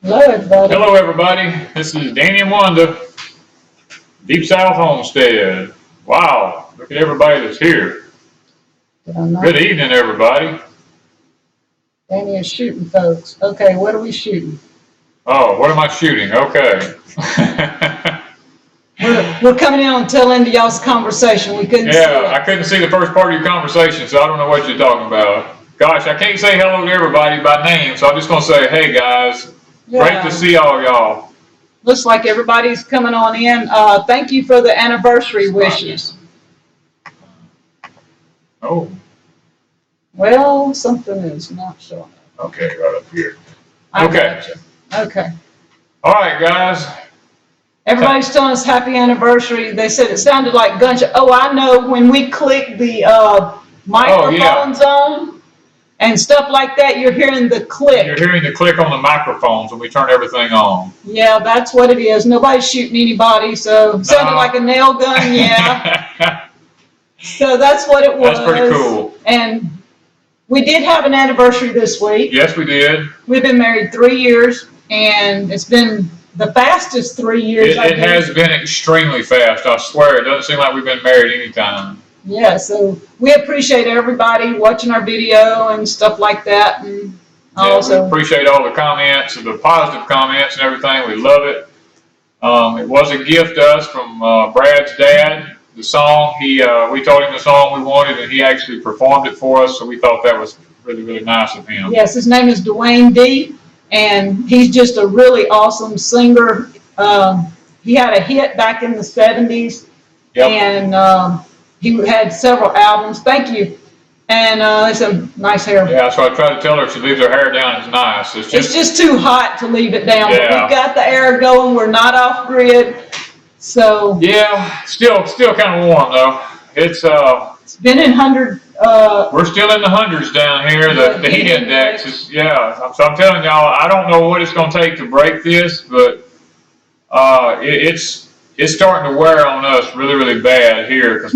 Hello, everybody. Hello, everybody. This is Danny and Wanda, Deep South Homestead. Wow, look at everybody that's here. Good evening, everybody. Danny is shooting, folks. Okay, what are we shooting? Oh, what am I shooting? Okay. We're coming in on the tail end of y'all's conversation. We couldn't see it. Yeah, I couldn't see the first part of your conversation, so I don't know what you're talking about. Gosh, I can't say hello to everybody by name, so I'm just going to say, hey, guys. Yeah. Great to see all y'all. Looks like everybody's coming on in. Thank you for the anniversary wishes. Oh. Well, something is not showing up. Okay, right up here. Okay. Okay. All right, guys. Everybody's telling us happy anniversary. They said it sounded like gunshot. Oh, I know. When we click the microphones on and stuff like that, you're hearing the click. You're hearing the click on the microphones when we turn everything on. Yeah, that's what it is. Nobody's shooting anybody, so it sounded like a nail gun, yeah. So that's what it was. That's pretty cool. And we did have an anniversary this week. Yes, we did. We've been married 3 years, and it's been the fastest 3 years. It has been extremely fast, I swear. It doesn't seem like we've been married any time. Yeah, so we appreciate everybody watching our video and stuff like that. And also, we appreciate all the comments and the positive comments and everything. We love it. It was a gift to us from Brad's dad. The song, we told him the song we wanted, and he actually performed it for us, so we thought that was really, really nice of him. Yes, his name is Dwayne D., and he's just a really awesome singer. He had a hit back in the 70s, yep. And he had several albums. Thank you. And it's a nice hair. Yeah, so I try to tell her if she leaves her hair down, it's nice. It's just too hot to leave it down. Yeah. But we've got the air going. We're not off grid. So yeah, still kind of warm though. It's been in 100. We're still in the hundreds down here. The heat index is, yeah. So I'm telling y'all, I don't know what it's going to take to break this, but it's starting to wear on us really, really bad here because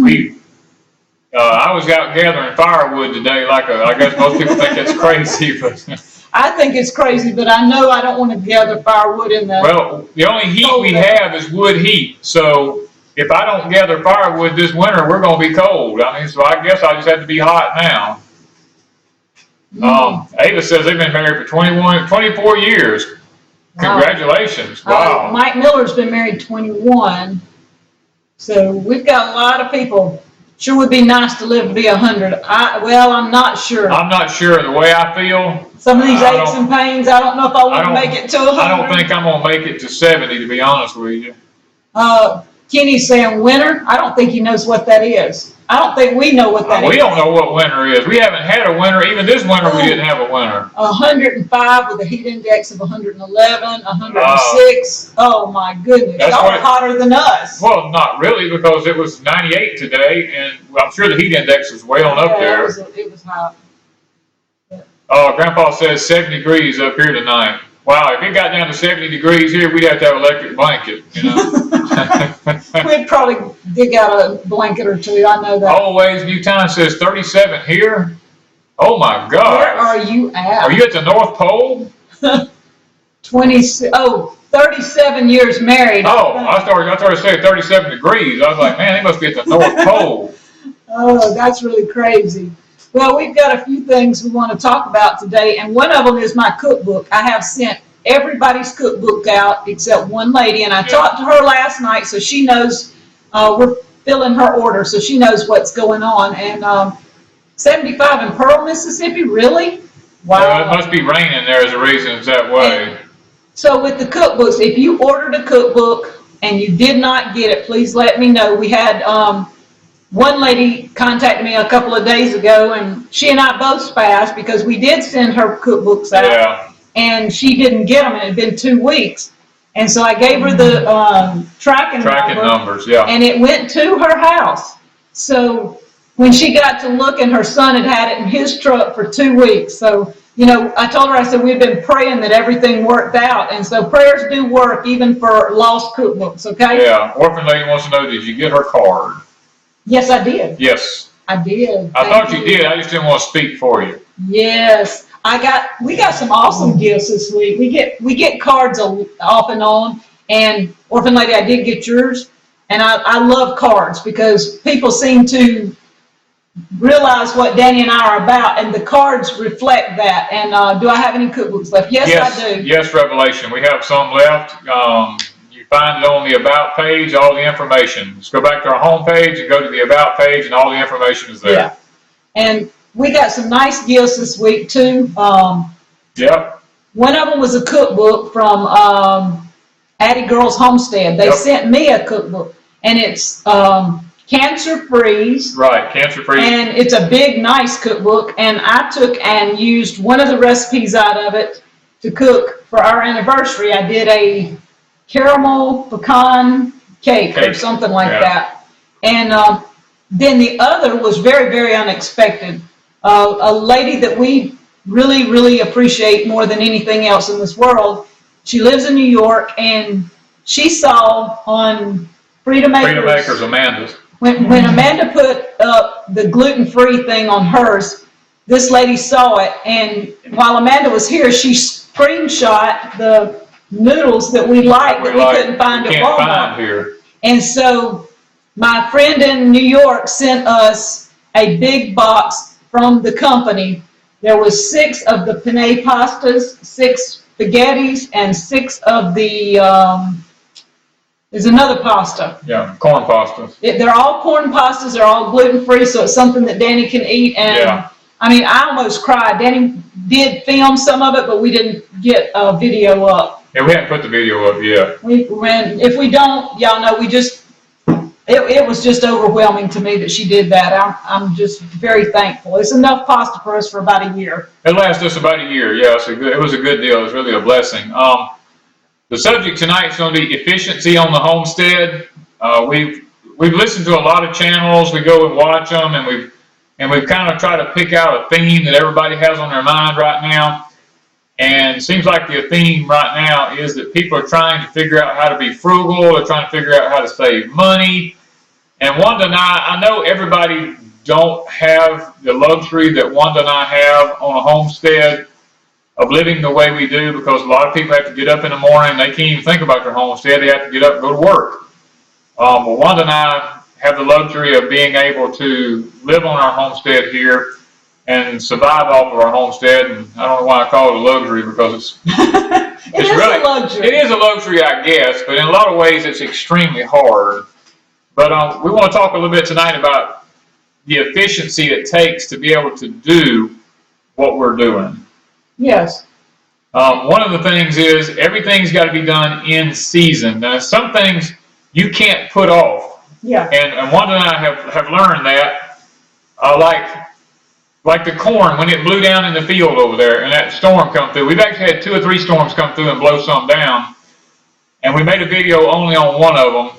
I was out gathering firewood today. I guess most people think it's crazy, but I think it's crazy. But I know I don't want to gather firewood in the. Well, the only heat we have is wood heat, so. If I don't gather firewood this winter, we're going to be cold. I mean, so I guess I just have to be hot now. Ava says they've been married for 24 years. Wow. Congratulations. Wow. Mike Miller's been married 21. So we've got a lot of people. Sure would be nice to live to be 100. Well, I'm not sure. I'm not sure. The way I feel. Some of these aches and pains, I don't know if I want to make it to 100. I don't think I'm going to make it to 70, to be honest with you. Kenny's saying winter. I don't think he knows what that is. I don't think we know what that is. We don't know what winter is. We haven't had a winter. Even this winter, we didn't have a winter. 105 with a heat index of 111, 106. Oh my goodness. Y'all are hotter than us. Well, not really, because it was 98 today, and I'm sure the heat index was way on up there. It was hot. Grandpa says 70 degrees up here tonight. Wow, if it got down to 70 degrees here, we'd have to have an electric blanket, you know. We'd probably dig out a blanket or two, I know that. Always Newtown says 37 here. Oh my God. Where are you at? Are you at the North Pole? 37 years married. Oh, I started saying 37 degrees. I was like, man, they must be at the North Pole. Oh, that's really crazy. Well, we've got a few things we want to talk about today, and one of them is my cookbook. I have sent everybody's cookbook out except one lady, and I talked to her last night, so she knows we're filling her order, so she knows what's going on. And 75 in Pearl, Mississippi, really? Wow. Yeah, it must be raining there as a reason it's that way. And so with the cookbooks, if you ordered a cookbook and you did not get it, please let me know. We had one lady contacted me a couple of days ago, and she and I both spazzed because we did send her cookbooks out, yeah. and she didn't get them, and it had been 2 weeks. And so I gave her the tracking numbers, yeah. and it went to her house. So when she got to look, and her son had had it in his truck for 2 weeks. So, you know, I told her, I said, we've been praying that everything worked out. And so prayers do work even for lost cookbooks, okay? Yeah, Orphan Lady wants to know, did you get her card? Yes, I did. Yes. I did. I thought you did. I just didn't want to speak for you. Yes. We got some awesome gifts this week. We get cards off and on. And Orphan Lady, I did get yours. And I love cards because people seem to realize what Danny and I are about, and the cards reflect that. And do I have any cookbooks left? Yes, I do. Yes, Revelation. We have some left. You find it on the About page, all the information. Just go back to our home page and go to the About page, and all the information is there. Yeah. And we got some nice gifts this week, too. Yep. One of them was a cookbook from Addie Girls Homestead. They sent me a cookbook, and it's cancer-free. Right, cancer-free. And it's a big, nice cookbook, and I took and used one of the recipes out of it to cook for our anniversary. I did a caramel pecan cake or something like that. And then the other was very, very unexpected. A lady that we really, really appreciate more than anything else in this world. She lives in New York, and she saw on Freedom Acres, Amanda's. When Amanda put up the gluten-free thing on hers, this lady saw it, and while Amanda was here, she screenshot the noodles that we like that we couldn't find at Walmart. Here. And so my friend in New York sent us a big box from the company. There was 6 of the penne pastas, 6 spaghettis, and 6 of the there's another pasta. Yeah, corn pasta. They're all corn pastas. They're all gluten-free, so it's something that Danny can eat. And I mean, I almost cried. Danny did film some of it, but we didn't get a video up. Yeah, we haven't put the video up yet. If we don't, y'all know, it was just overwhelming to me that she did that. I'm just very thankful. It's enough pasta for us for about a year. It lasted us about a year. Yeah, it was a good deal. It was really a blessing. The subject tonight is going to be efficiency on the homestead. We've listened to a lot of channels. We go and watch them, and we've kind of tried to pick out a theme that everybody has on their mind right now. And it seems like the theme right now is that people are trying to figure out how to be frugal. They're trying to figure out how to save money. And Wanda and I know everybody don't have the luxury that Wanda and I have on a homestead of living the way we do, because a lot of people have to get up in the morning. They can't even think about their homestead. They have to get up and go to work. Well, Wanda and I have the luxury of being able to live on our homestead here and survive off of our homestead. And I don't know why I call it a luxury, because it's really a luxury. It is a luxury, I guess, but in a lot of ways it's extremely hard. But we want to talk a little bit tonight about the efficiency it takes to be able to do what we're doing. Yes. One of the things is everything's got to be done in season. Now, some things you can't put off. Yeah. And Wanda and I have learned that, like the corn, when it blew down in the field over there and that storm come through. We've actually had 2 or 3 storms come through and blow some down. And we made a video only on one of them.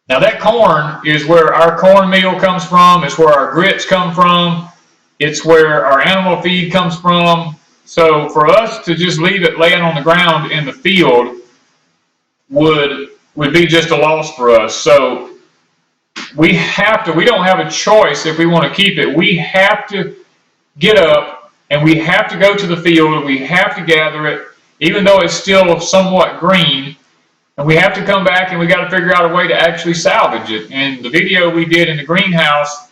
Now, that corn is where our cornmeal comes from. It's where our grits come from. It's where our animal feed comes from. So for us to just leave it laying on the ground in the field would be just a loss for us. So we don't have a choice if we want to keep it. We have to get up and we have to go to the field and we have to gather it, even though it's still somewhat green. And we have to come back and we got to figure out a way to actually salvage it. And the video we did in the greenhouse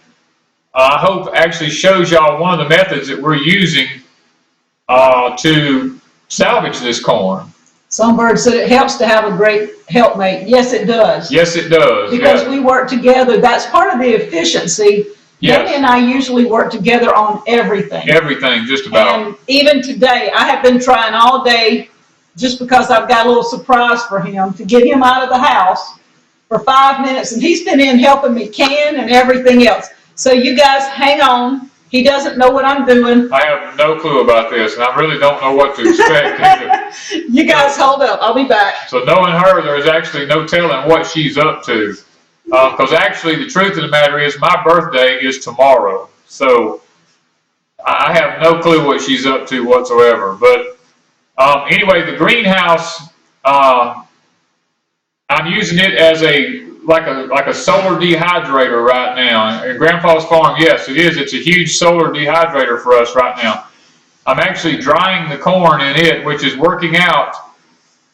I hope actually shows y'all one of the methods that we're using to salvage this corn. Songbird said it helps to have a great helpmate. Yes, it does. Yes, it does. Because we work together. That's part of the efficiency. Yes. Debbie and I usually work together on everything. Everything, just about. And even today, I have been trying all day, just because I've got a little surprise for him, to get him out of the house for 5 minutes. And he's been in helping me can and everything else. So you guys hang on. He doesn't know what I'm doing. I have no clue about this, and I really don't know what to expect either. You guys hold up. I'll be back. So knowing her, there's actually no telling what she's up to. Because actually, the truth of the matter is, my birthday is tomorrow. So I have no clue what she's up to whatsoever. But anyway, the greenhouse, I'm using it as like a solar dehydrator right now. And Grandpa's farm, yes, it is. It's a huge solar dehydrator for us right now. I'm actually drying the corn in it, which is working out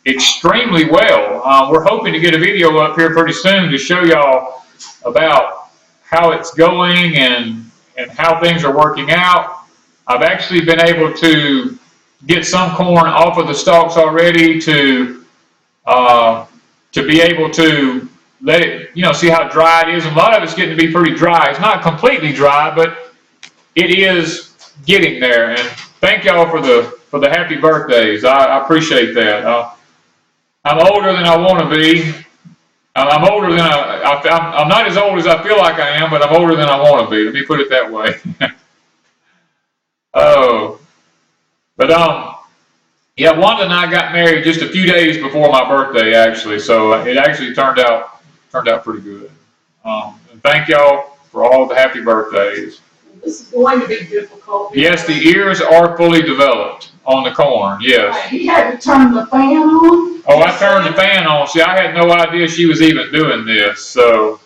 extremely well. We're hoping to get a video up here pretty soon to show y'all about how it's going and how things are working out. I've actually been able to get some corn off of the stalks already to be able to let it, see how dry it is. And a lot of it's getting to be pretty dry. It's not completely dry, but it is getting there. And thank y'all for the happy birthdays. I appreciate that. I'm older than I want to be. I'm older than I'm not as old as I feel like I am, but I'm older than I want to be. Let me put it that way. Yeah, Wanda and I got married just a few days before my birthday, actually. So it actually turned out pretty good. And thank y'all for all the happy birthdays. This is going to be difficult. Yes, the ears are fully developed on the corn, yes. Right, he had to turn the fan on. Oh, I turned the fan on. See, I had no idea she was even doing this, so.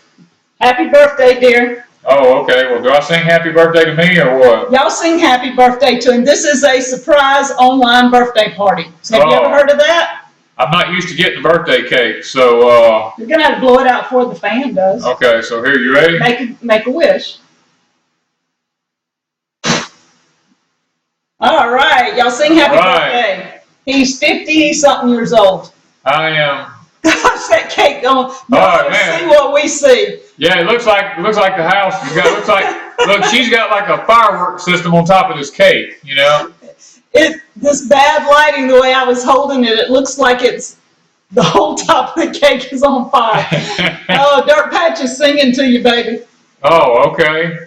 Happy birthday, dear. Oh, okay. Well, do I sing happy birthday to me or what? Y'all sing happy birthday to him. This is a surprise online birthday party. Have you ever heard of that? I'm not used to getting a birthday cake, so. You're going to have to blow it out before the fan does. Okay, so here, you ready? Make a wish. All right, y'all sing happy birthday. He's 50-something years old. I am. Gosh, that cake don't. See what we see. Yeah, it looks like the house. Look, she's got like a fireworks system on top of this cake. This bad lighting, the way I was holding it, it looks like it's the whole top of the cake is on fire. Oh, Dirt Patch is singing to you, baby. Oh, okay.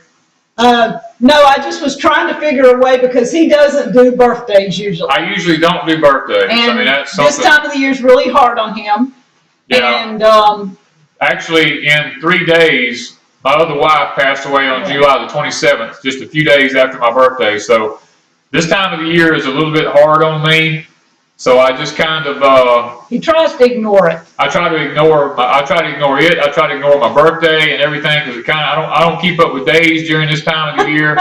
No, I just was trying to figure a way because he doesn't do birthdays usually. I usually don't do birthdays. And that's something. This time of the year is really hard on him. Yeah. And actually, in 3 days, my other wife passed away on July the 27th, just a few days after my birthday. So this time of the year is a little bit hard on me. So I just kind of. He tries to ignore it. I try to ignore it. I try to ignore my birthday and everything because I don't keep up with days during this time of the year.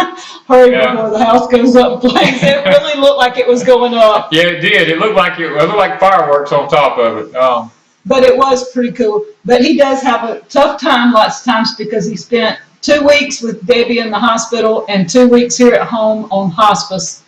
Hurry before the house goes up in flames. It really looked like it was going up. Yeah, it did. It looked like fireworks on top of it. But it was pretty cool. But he does have a tough time lots of times because he spent 2 weeks with Debbie in the hospital and 2 weeks here at home on hospice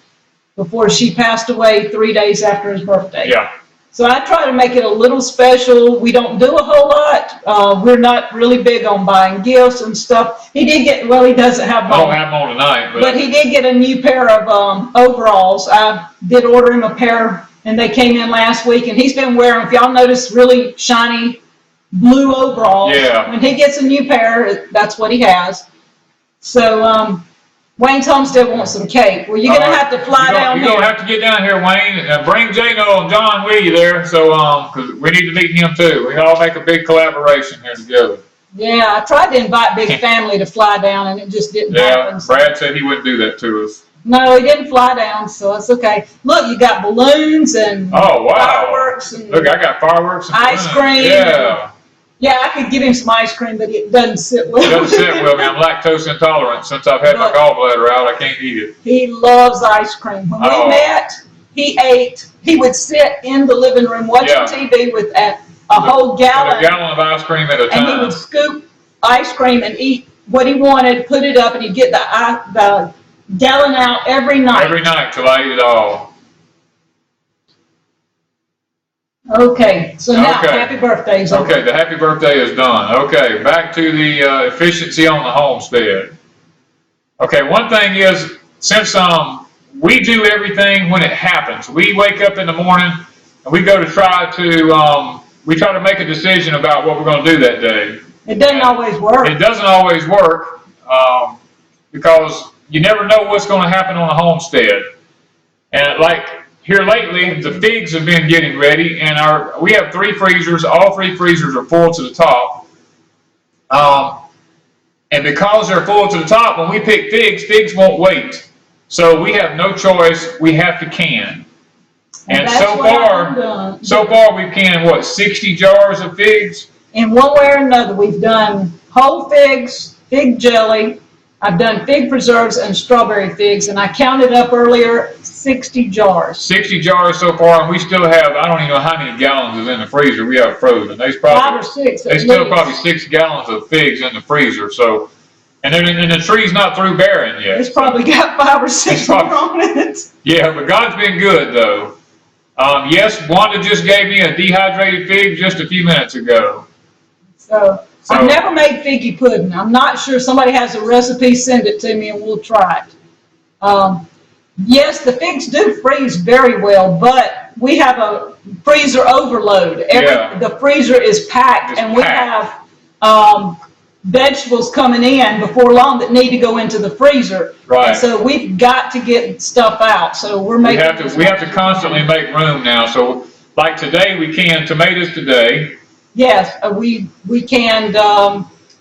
before she passed away 3 days after his birthday. Yeah. So I try to make it a little special. We don't do a whole lot. We're not really big on buying gifts and stuff. He doesn't have one. I don't have them on tonight. But he did get a new pair of overalls. I did order him a pair, and they came in last week, and he's been wearing, if y'all notice, really shiny blue overalls. Yeah. When he gets a new pair, that's what he has. So, Wayne's Homestead wants some cake. Well, you're going to have to fly down here. You're going to have to get down here, Wayne. Bring Jano and John with you there, so because we need to meet him too. We all make a big collaboration here together. Yeah, I tried to invite Big Family to fly down, and it just didn't happen. Yeah, Brad said he wouldn't do that to us. No, he didn't fly down, so it's okay. Look, you got balloons and fireworks. And look, I got fireworks and ice cream. Yeah. Yeah, I could give him some ice cream, but it doesn't sit well. It doesn't sit well. I'm lactose intolerant. Since I've had my gallbladder out, I can't eat it. He loves ice cream. When we met, he would sit in the living room watching TV with a whole gallon. A gallon of ice cream at a time. And he would scoop ice cream and eat what he wanted, put it up, and he'd get the gallon out every night. Every night till I ate it all. Okay, so now, Okay. happy birthdays. Okay, the happy birthday is done. Okay, back to the efficiency on the homestead. Okay, one thing is, since we do everything when it happens. We wake up in the morning and we go to try to make a decision about what we're going to do that day. It doesn't always work. It doesn't always work because you never know what's going to happen on a homestead. And like here lately, the figs have been getting ready, and we have 3 freezers. All 3 freezers are full to the top. And because they're full to the top, when we pick figs won't wait. So we have no choice. We have to can. And so far we've canned, what, 60 jars of figs? In one way or another, we've done whole figs, fig jelly. I've done fig preserves and strawberry figs, and I counted up earlier 60 jars. 60 jars so far, and we still have, I don't even know how many gallons is in the freezer we have frozen. There's probably 5 or 6. There's still probably 6 gallons of figs in the freezer. So, and the tree's not through bearing yet. It's probably got 5 or 6 more on it. Yeah, but God's been good though. Yes, Wanda just gave me a dehydrated fig just a few minutes ago. So I've never made figgy pudding. I'm not sure. Somebody has a recipe, send it to me and we'll try it. Yes, the figs do freeze very well, but we have a freezer overload. The freezer is packed, and we have vegetables coming in before long that need to go into the freezer. Right. And so we've got to get stuff out. So we're making. We have to constantly make room now. So like today, we canned tomatoes today. Yes, we canned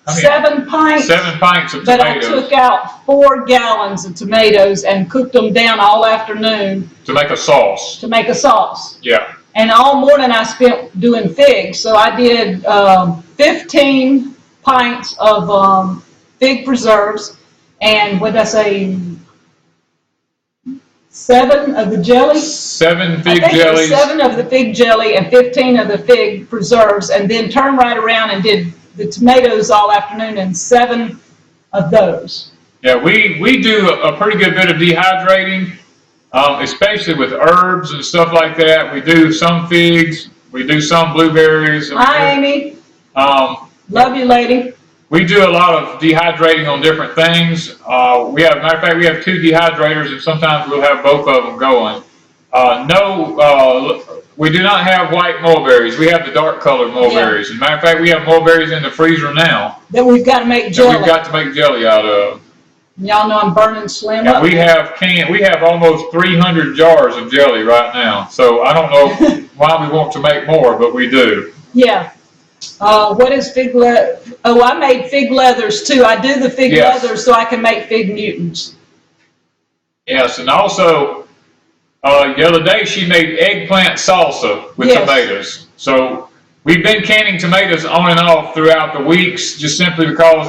7 pints. 7 pints of tomatoes. But I took out 4 gallons of tomatoes and cooked them down all afternoon. To make a sauce. Yeah. And all morning I spent doing figs. So I did 15 pints of fig preserves, and what did I say? 7 of the jelly? 7 fig I think jellies. 7 of the fig jelly and 15 of the fig preserves, and then turned right around and did the tomatoes all afternoon and 7 of those. Yeah, we do a pretty good bit of dehydrating, especially with herbs and stuff like that. We do some figs, we do some blueberries. Hi, Amy. Love you, lady. We do a lot of dehydrating on different things. Matter of fact, we have 2 dehydrators, and sometimes we'll have both of them going. We do not have white mulberries. We have the dark colored mulberries. As a matter of fact, we have mulberries in the freezer now. That we've got to make jelly. That we've got to make jelly out of. Y'all know I'm burning slim And up. we have almost 300 jars of jelly right now. So I don't know why we want to make more, but we do. Yeah. What is fig leather? Oh, I made fig leathers too. I do the fig leathers so I can make fig Newtons. Yes, and also the other day she made eggplant salsa with tomatoes. So we've been canning tomatoes on and off throughout the weeks, just simply because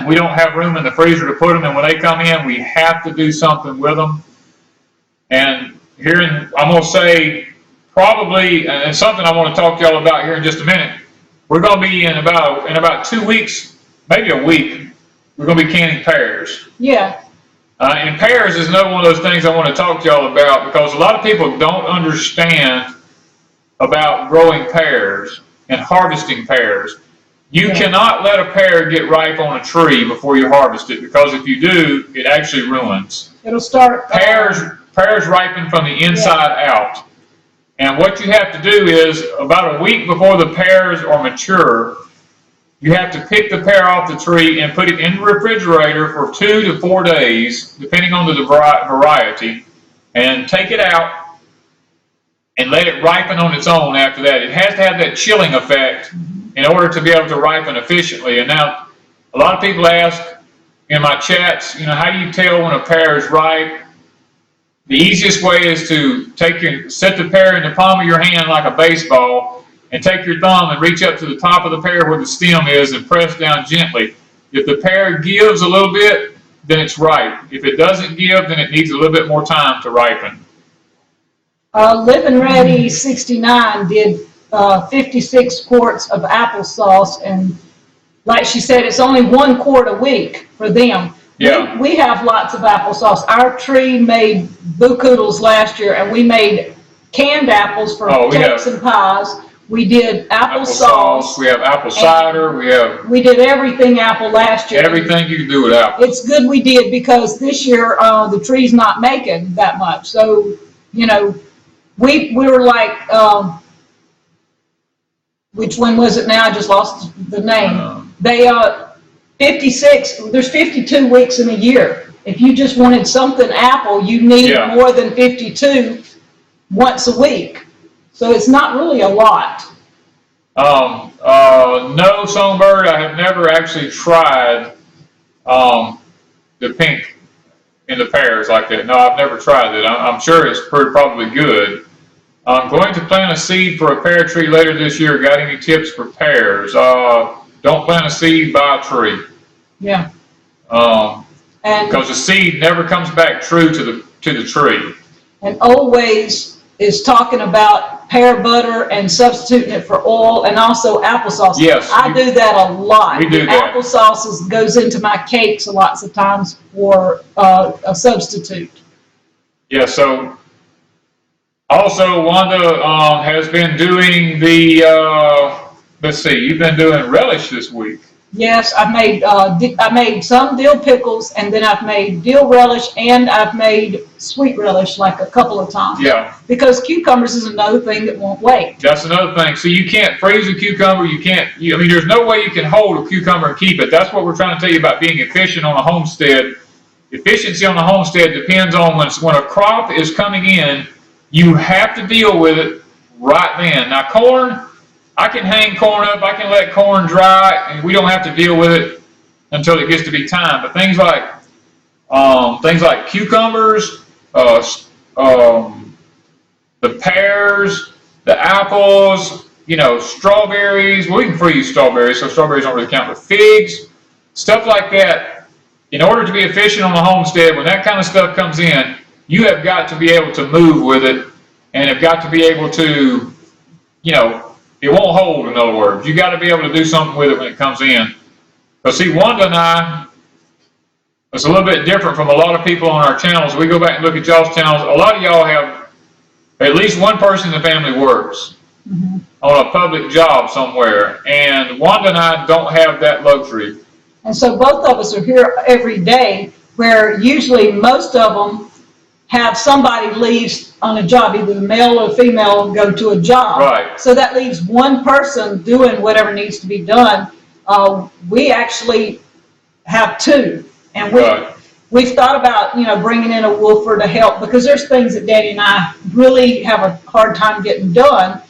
we don't have room in the freezer to put them, and when they come in, we have to do something with them. And I'm going to say probably, and something I want to talk to y'all about here in just a minute. We're going to be in about 2 weeks, maybe a week, we're going to be canning pears. Yeah. And pears is another one of those things I want to talk to y'all about, because a lot of people don't understand about growing pears and harvesting pears. You cannot let a pear get ripe on a tree before you harvest it, because if you do, it actually ruins. It'll start. Pears ripen from the inside out. And what you have to do is, about a week before the pears are mature, you have to pick the pear off the tree and put it in the refrigerator for 2 to 4 days, depending on the variety, and take it out and let it ripen on its own after that. It has to have that chilling effect in order to be able to ripen efficiently. And now, a lot of people ask in my chats, how do you tell when a pear is ripe? The easiest way is to set the pear in the palm of your hand like a baseball, and take your thumb and reach up to the top of the pear where the stem is and press down gently. If the pear gives a little bit, then it's ripe. If it doesn't give, then it needs a little bit more time to ripen. Living Ready 69 did 56 quarts of applesauce, and like she said, it's only 1 quart a week for them. Yeah. We have lots of applesauce. Our tree made boo-koodles last year, and we made canned apples for cakes and pies. We did applesauce. We have apple cider. We did everything apple last year. Everything you can do with apple. It's good we did, because this year the tree's not making that much. So, you know, we were like, which one was it now? I just lost the name. They 56. There's 52 weeks in a year. If you just wanted something apple, you need more than 52 once a week. So it's not really a lot. No, Songbird, I have never actually tried the pink in the pears like that. No, I've never tried it. I'm sure it's probably good. I'm going to plant a seed for a pear tree later this year. Got any tips for pears? Don't plant a seed, buy a tree. Yeah. Because the seed never comes back true to the tree. And always is talking about pear butter and substituting it for oil, and also applesauce. Yes. I do that a lot. We do that. Applesauce goes into my cakes lots of times for a substitute. Yeah, so also Wanda has been doing the, let's see, you've been doing relish this week. Yes, I made some dill pickles, and then I've made dill relish, and I've made sweet relish like a couple of times. Yeah. Because cucumbers is another thing that won't wait. That's another thing. So you can't freeze a cucumber. I mean, there's no way you can hold a cucumber and keep it. That's what we're trying to tell you about being efficient on a homestead. Efficiency on the homestead depends on when a crop is coming in, you have to deal with it right then. Now, corn, I can hang corn up, I can let corn dry, and we don't have to deal with it until it gets to be time. But things like cucumbers, the pears, the apples, you know, strawberries. Well, we can freeze strawberries, so strawberries don't really count. But figs, stuff like that. In order to be efficient on the homestead, when that kind of stuff comes in, you have got to be able to move with it, and have got to be able to, you know, it won't hold, in other words. You got to be able to do something with it when it comes in. Because see, Wanda and I, it's a little bit different from a lot of people on our channels. We go back and look at y'all's channels. A lot of y'all have at least one person in the family works on a public job somewhere, and Wanda and I don't have that luxury. And so both of us are here every day, where usually most of them have somebody leaves on a job, either the male or female go to a job. Right. So that leaves one person doing whatever needs to be done. We actually have two, and we've thought about, you know, bringing in a woofer to help, because there's things that Daddy and I really have a hard time getting done,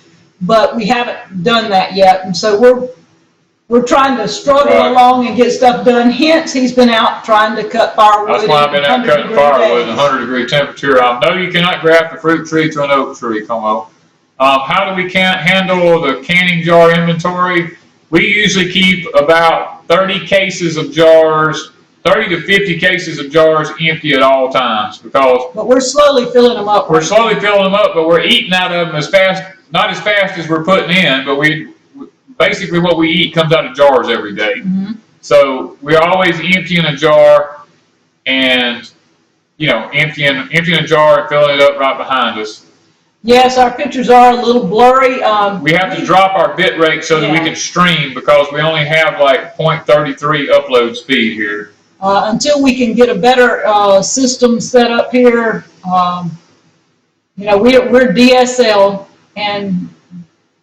but we haven't done that yet, and so we're trying to struggle along and get stuff done. Hence, he's been out trying to cut firewood. That's why I've been out cutting firewood in 100-degree temperature. No, you cannot graft a fruit tree to an oak tree, Como. How do we handle the canning jar inventory? We usually keep about 30 cases of jars, 30 to 50 cases of jars empty at all times, because. But we're slowly filling them up. We're slowly filling them up, but we're eating out of them not as fast as we're putting in, but basically what we eat comes out of jars every day. So we're always emptying a jar and, you know, emptying a jar and filling it up right behind us. Yes, our pictures are a little blurry. We have to drop our bit rate so that we can stream, because we only have like 0.33 upload speed here. Until we can get a better system set up here, you know, we're DSL, and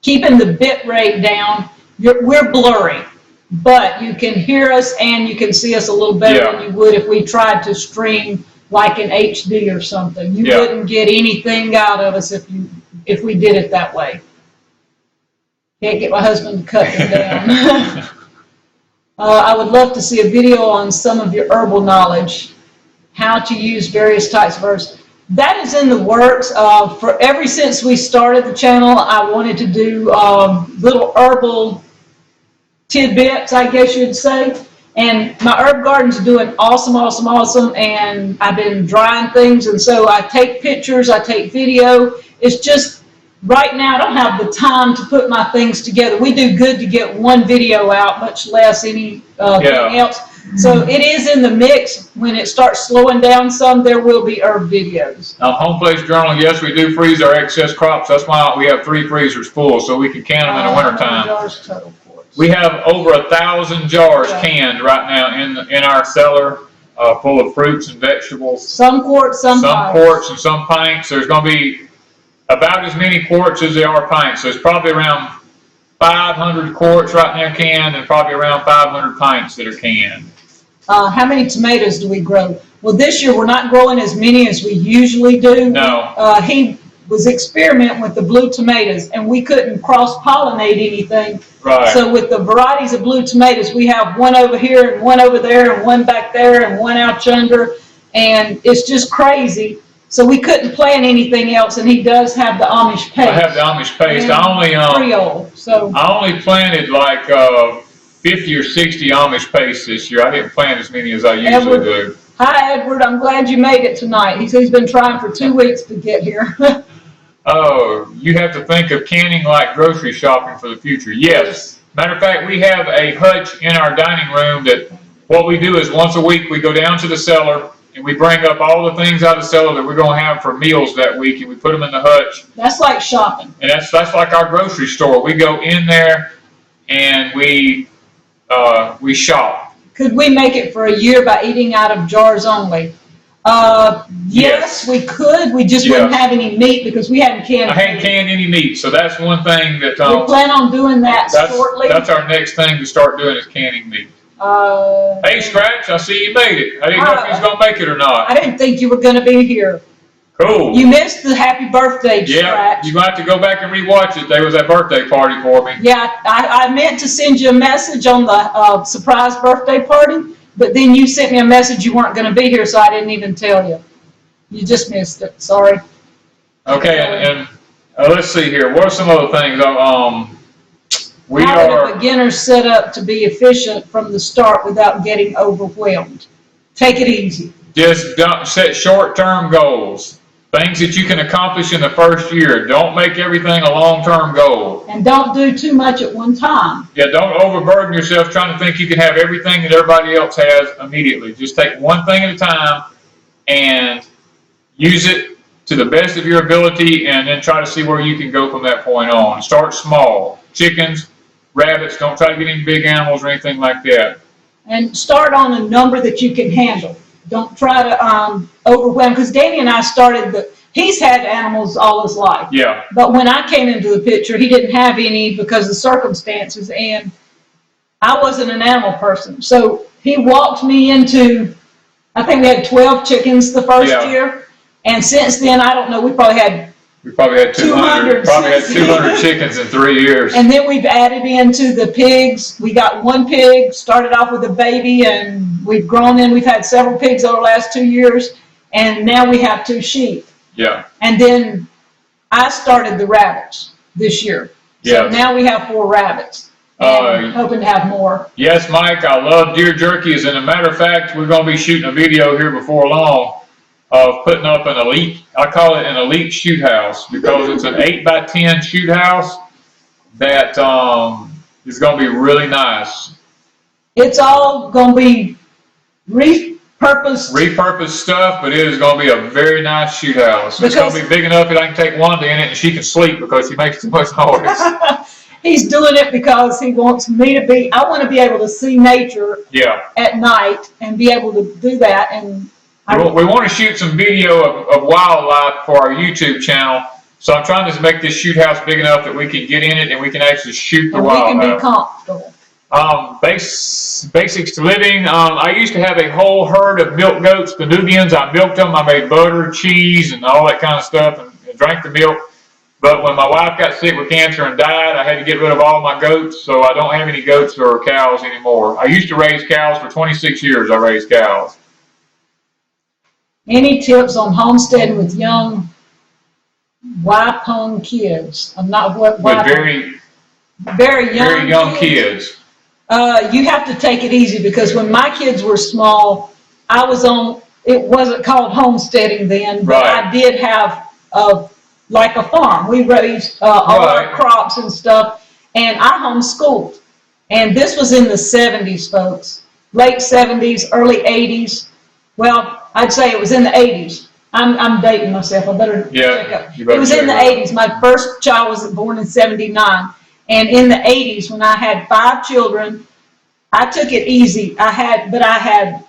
keeping the bit rate down, we're blurry, but you can hear us and you can see us a little better than you would if we tried to stream like in HD or something. You wouldn't get anything out of us if we did it that way. Can't get my husband to cut them down. I would love to see a video on some of your herbal knowledge, how to use various types of herbs. That is in the works. Ever since we started the channel, I wanted to do little herbal tidbits, I guess you'd say. And my herb garden's doing awesome, awesome, awesome. And I've been drying things, and so I take pictures, I take video. It's just right now I don't have the time to put my things together. We do good to get one video out, much less anything else. So it is in the mix. When it starts slowing down some, there will be herb videos. Home Place Journal, yes, we do freeze our excess crops. That's why we have 3 freezers full, so we can can them in the wintertime. Jars total. We have over 1,000 jars canned right now in our cellar, full of fruits and vegetables. Some quarts, some quarts, and some pints. There's going to be about as many quarts as there are pints. So it's probably around 500 quarts right now canned, and probably around 500 pints that are canned. How many tomatoes do we grow? Well, this year we're not growing as many as we usually do. No. He was experimenting with the blue tomatoes, and we couldn't cross-pollinate anything. Right. So with the varieties of blue tomatoes, we have one over here and one over there and one back there and one out yonder, and it's just crazy. So we couldn't plant anything else, and he does have the Amish paste. I have the Amish paste. I only planted like 50 or 60 Amish paste this year. I didn't plant as many as I usually do. Hi, Edward. I'm glad you made it tonight. He said he's been trying for 2 weeks to get here. Oh, you have to think of canning like grocery shopping for the future. Yes. Matter of fact, we have a hutch in our dining room that what we do is once a week we go down to the cellar and we bring up all the things out of the cellar that we're going to have for meals that week, and we put them in the hutch. That's like shopping. And that's like our grocery store. We go in there and we shop. Could we make it for a year by eating out of jars only? Yes, we could. We just wouldn't have any meat because we hadn't canned. I hadn't canned any meat, so that's one thing that we plan on doing that shortly. That's our next thing to start doing is canning meat. Hey, Scratch, I see you made it. I didn't know if you was gonna make it or not. I didn't think you were gonna be here. Cool. You missed the happy birthday, Scratch. Yeah, you might have to go back and rewatch it. There was that birthday party for me. Yeah, I meant to send you a message on the surprise birthday party, but then you sent me a message you weren't going to be here, so I didn't even tell you. You just missed it. Sorry. Okay, and let's see here. What are some other things? How are beginners set up to be efficient from the start without getting overwhelmed? Take it easy. Just don't set short-term goals. Things that you can accomplish in the first year. Don't make everything a long-term goal. And don't do too much at one time. Yeah, don't overburden yourself trying to think you can have everything that everybody else has immediately. Just take one thing at a time and use it to the best of your ability, and then try to see where you can go from that point on. Start small. Chickens, rabbits, don't try to get any big animals or anything like that. And start on a number that you can handle. Don't try to overwhelm, because Danny and I started he's had animals all his life. Yeah. But when I came into the picture, he didn't have any because of circumstances, and I wasn't an animal person. So he walked me into, I think we had 12 chickens the first year, and since then, I don't know, we probably had 200. Probably had 200 chickens in 3 years. And then we've added into the pigs. We got one pig, started off with a baby, and we've grown in. We've had several pigs over the last 2 years, and now we have 2 sheep. Yeah. And then I started the rabbits this year. So now we have 4 rabbits. And hoping to have more. Yes, Mike, I love deer jerky. As a matter of fact, we're going to be shooting a video here before long of putting up an elite, I call it an elite shoot house, because it's an 8x10 shoot house that is going to be really nice. It's all going to be repurposed stuff, but it is going to be a very nice shoot house. It's going to be big enough that I can take Wanda in it and she can sleep because she makes too much noise. He's doing it because he wants me to I want to be able to see nature at night and be able to do that. And we want to shoot some video of wildlife for our YouTube channel. So I'm trying to make this shoot house big enough that we can get in it and we can actually shoot the wildlife. We can be comfortable. Basics to living. I used to have a whole herd of milk goats, the Nubians. I milked them. I made butter, cheese, and all that kind of stuff, and drank the milk. But when my wife got sick with cancer and died, I had to get rid of all my goats, so I don't have any goats or cows anymore. I used to raise cows for 26 years. I raised cows. Any tips on homesteading with young Waipung kids? I'm not what very young kids. You have to take it easy, because when my kids were small, I was on. It wasn't called homesteading then, but I did have like a farm. We raised all our crops and stuff, and I homeschooled. And this was in the 70s, folks. Late 70s, early 80s. Well, I'd say it was in the 80s. I'm dating myself. I better check up. It was in the 80s. My first child was born in 79. And in the 80s, when I had 5 children, I took it easy. I had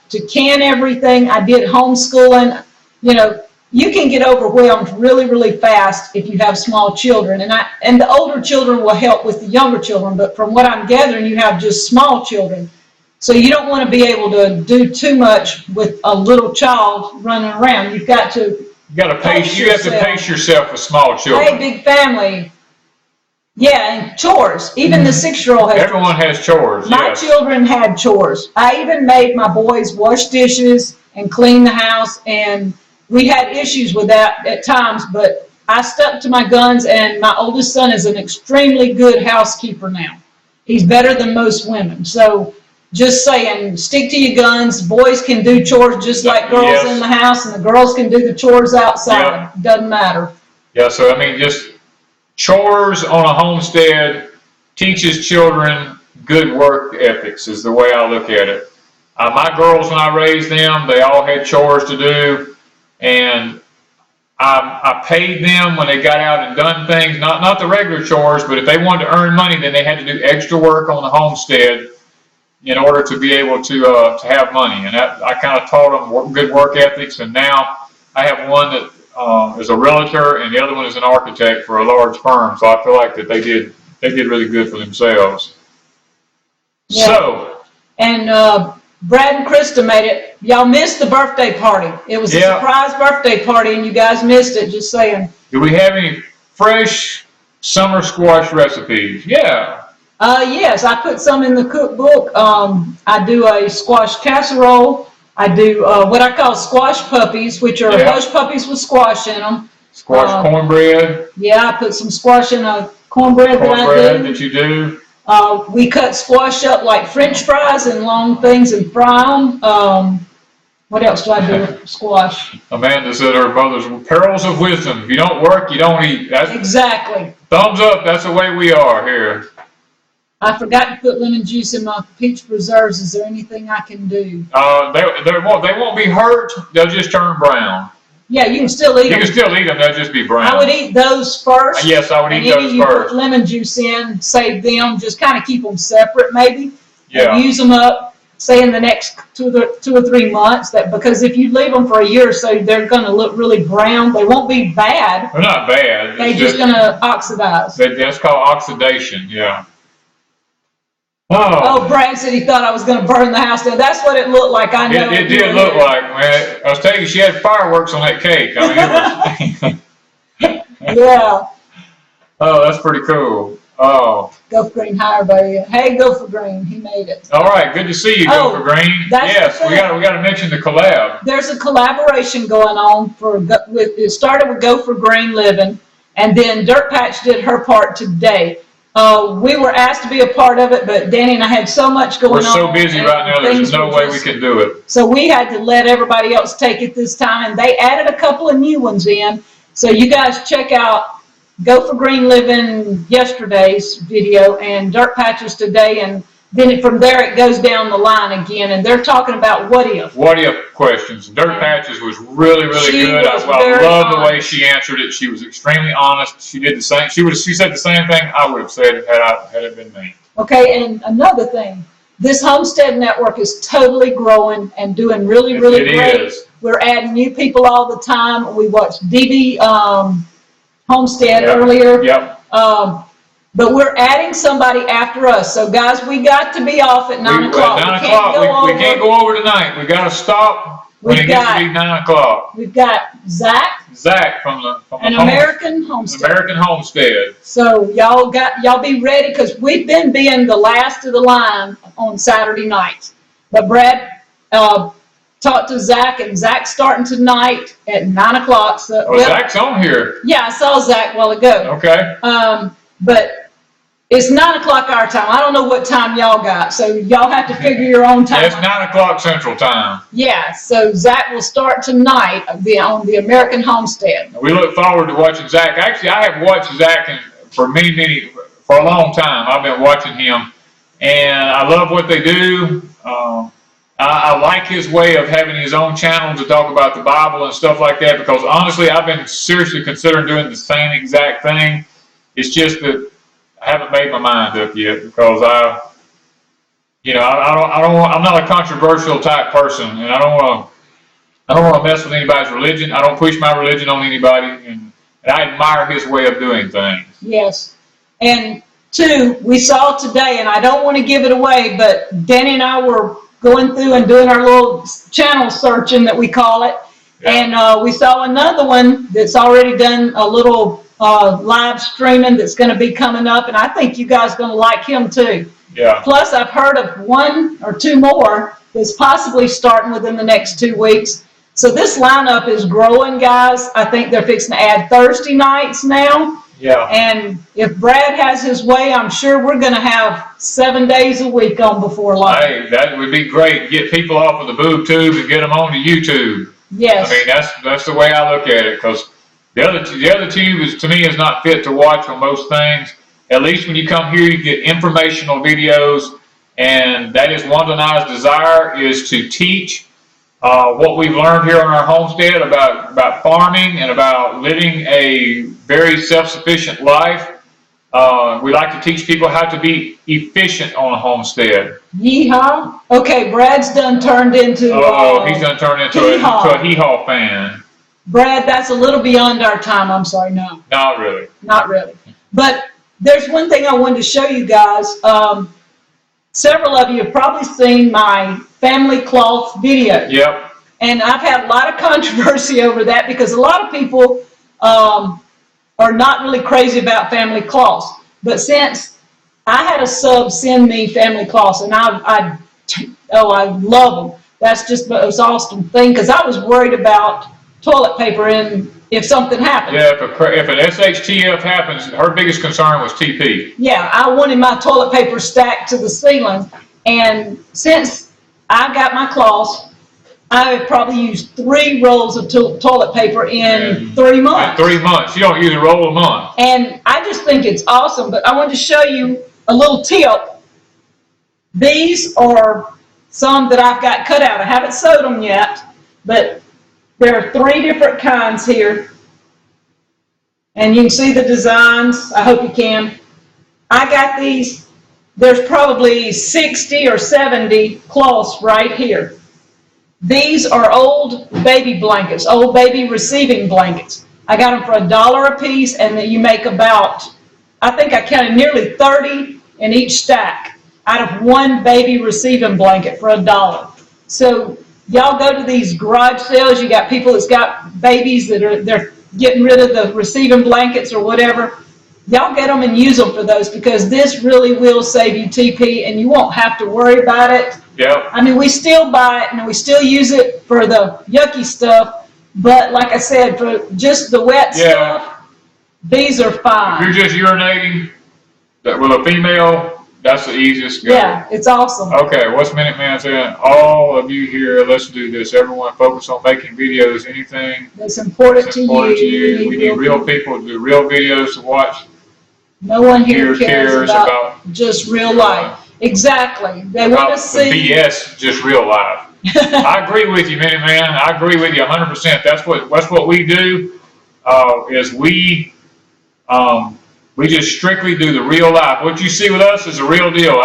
to can everything. I did homeschooling. You know, you can get overwhelmed really, really fast if you have small children. And the older children will help with the younger children. But from what I'm gathering, you have just small children. So you don't want to be able to do too much with a little child running around. You've got to pace yourself with small children. Hey, big family. Yeah, and chores. Even the 6-year-old has Everyone has chores. My children had chores. I even made my boys wash dishes and clean the house, and we had issues with that at times, but I stuck to my guns, and my oldest son is an extremely good housekeeper now. He's better than most women. So just saying, stick to your guns. Boys can do chores just like girls in the house, and the girls can do the chores outside. Doesn't matter. Yeah, so I mean, just chores on a homestead teaches children good work ethics is the way I look at it. My girls, when I raised them, they all had chores to do, and I paid them when they got out and done things, not the regular chores, but if they wanted to earn money, then they had to do extra work on the homestead in order to be able to have money. And I kind of taught them good work ethics, and now I have one that is a realtor, and the other one is an architect for a large firm. So I feel like that they did really good for themselves. Yeah. So. And Brad and Krista made it. Y'all missed the birthday party. It was a surprise birthday party, and you guys missed it. Just saying. Do we have any fresh summer squash recipes? Yeah. Yes, I put some in the cookbook. I do a squash casserole. I do what I call squash puppies, which are hush puppies with squash in them. Squash cornbread. Yeah, I put some squash in a cornbread that you do. We cut squash up like French fries in long things and fry them. What else do I do with squash? Amanda said her mother's perils of wisdom. If you don't work, you don't eat. Exactly. Thumbs up. That's the way we are here. I forgot to put lemon juice in my peach preserves. Is there anything I can do? They won't be hurt. They'll just turn brown. Yeah, you can still eat them. You can still eat them. They'll just be brown. I would eat those first. Yes, I would eat those you first. Put lemon juice in, save them, just kind of keep them separate maybe. Yeah. And use them up, say in the next 2 or 3 months. Because if you leave them for a year or so, they're going to look really brown. They won't be bad. They're not bad. They're just going to oxidize. That's called oxidation. Yeah. Oh, Brad said he thought I was going to burn the house down. That's what it looked like. I know. It did look like, man. I was telling you, she had fireworks on that cake. I mean, it was. Yeah. Oh, that's pretty cool. Oh. Go for Green. Hi, everybody. Hey, Go for Green. He made it. All right. Good to see you, Go for Green. Yes, we got to mention the collab. There's a collaboration going on it started with Go for Green Living, and then Dirt Patch did her part today. We were asked to be a part of it, but Danny and I had so much going on. We're so busy right now, there's no way we can do it. So we had to let everybody else take it this time, and they added a couple of new ones in. So you guys check out Go for Green Living yesterday's video and Dirt Patches today, and then from there it goes down the line again, and they're talking about what if. What if questions. Dirt Patches was really, really good. I love the way she answered it. She was extremely honest. She did the same. She said the same thing I would have said had it been me. Okay, and another thing, this Homestead network is totally growing and doing really, really great. Is. We're adding new people all the time. We watched DB Homestead earlier. Yep. But we're adding somebody after us. So, guys, we got to be off at 9 o'clock. At 9 o'clock, we can't go over tonight. We got to stop when it gets to be 9 o'clock. We've got Zach from American Homestead. American Homestead. So y'all be ready, because we've been being the last of the line on Saturday nights. But Brad talked to Zach, and Zach's starting tonight at 9 o'clock. So, Zach's on here. Yeah, I saw Zach a while ago. Okay. But It's 9 o'clock our time. I don't know what time y'all got, so y'all have to figure your own time. Yeah, it's 9 o'clock Central Time. Yeah, so Zach will start tonight on the American Homestead. We look forward to watching Zach. Actually, I have watched Zach for for a long time. I've been watching him, and I love what they do. I like his way of having his own channel to talk about the Bible and stuff like that, because honestly, I've been seriously considering doing the same exact thing. It's just that I haven't made my mind up yet, because I'm not a controversial type person, and I don't want to mess with anybody's religion. I don't push my religion on anybody, and I admire his way of doing things. Yes. And two, we saw today, and I don't want to give it away, but Danny and I were going through and doing our little channel searching that we call it. Yeah. And we saw another one that's already done a little live streaming that's going to be coming up, and I think you guys are going to like him too. Yeah. Plus, I've heard of 1 or 2 more that's possibly starting within the next 2 weeks. So this lineup is growing, guys. I think they're fixing to add Thursday nights now. Yeah. And if Brad has his way, I'm sure we're going to have 7 days a week on before lunch. Hey, that would be great. Get people off of the boob tube and get them onto YouTube. Yes. I mean, that's the way I look at it, because the other tube to me is not fit to watch on most things. At least when you come here, you get informational videos, and that is Wanda and I's desire, is to teach what we've learned here on our homestead about farming and about living a very self-sufficient life. We like to teach people how to be efficient on a homestead. Yeehaw. Okay, Brad's done turned into... he's done turned into a hee-haw fan. Brad, that's a little beyond our time. I'm sorry, no. Not really. Not really. But there's one thing I wanted to show you guys. Several of you have probably seen my family cloth video. Yep. And I've had a lot of controversy over that, because a lot of people are not really crazy about family cloths. But since I had a sub send me family cloths, and I love them. That's just the most awesome thing, because I was worried about toilet paper and if something happened. Yeah, if an SHTF happens, her biggest concern was TP. Yeah, I wanted my toilet paper stacked to the ceiling, and since I got my cloths, I have probably used 3 rolls of toilet paper in 3 months. In 3 months. You don't use a roll a month. And I just think it's awesome. But I want to show you a little tip. These are some that I've got cut out. I haven't sewed them yet, but there are 3 different kinds here. And you can see the designs. I hope you can. I got these. There's probably 60 or 70 cloths right here. These are old baby blankets, old baby receiving blankets. I got them for $1 a piece, and then you make about, I think I counted nearly 30 in each stack out of 1 baby receiving blanket for $1. So y'all go to these garage sales, you got people that's got babies they're getting rid of the receiving blankets or whatever. Y'all get them and use them for those, because this really will save you TP, and you won't have to worry about it. Yep. I mean, we still buy it and we still use it for the yucky stuff, but like I said, for just the wet stuff, these are fine. If you're just urinating with a female, that's the easiest. Yeah, it's awesome. Okay, what's Minuteman saying? All of you here, let's do this. Everyone focus on making videos, anything that's important to you. We need real people to do real videos to watch. No one here cares about just real life. Exactly. They want to see the BS, just real life. I agree with you, Minuteman. I agree with you 100%. That's what we do. Is we just strictly do the real life. What you see with us is the real deal.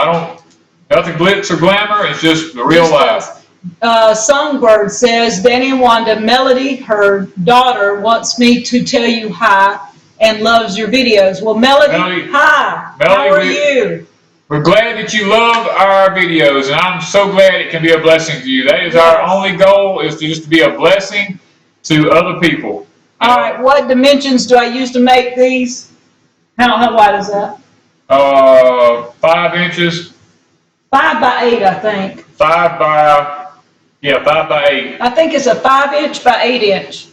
Nothing glitz or glamour. It's just the real life. Songbird says, Danny and Wanda, Melody, her daughter, wants me to tell you hi and loves your videos. Well, Melody, hi. Melody, how are you? We're glad that you love our videos, and I'm so glad it can be a blessing to you. That is our only goal, is to just be a blessing to other people. All right, what dimensions do I use to make these? How wide is that? 5 inches. 5 by 8, I think. 5 by 8. I think it's a 5-inch by 8-inch.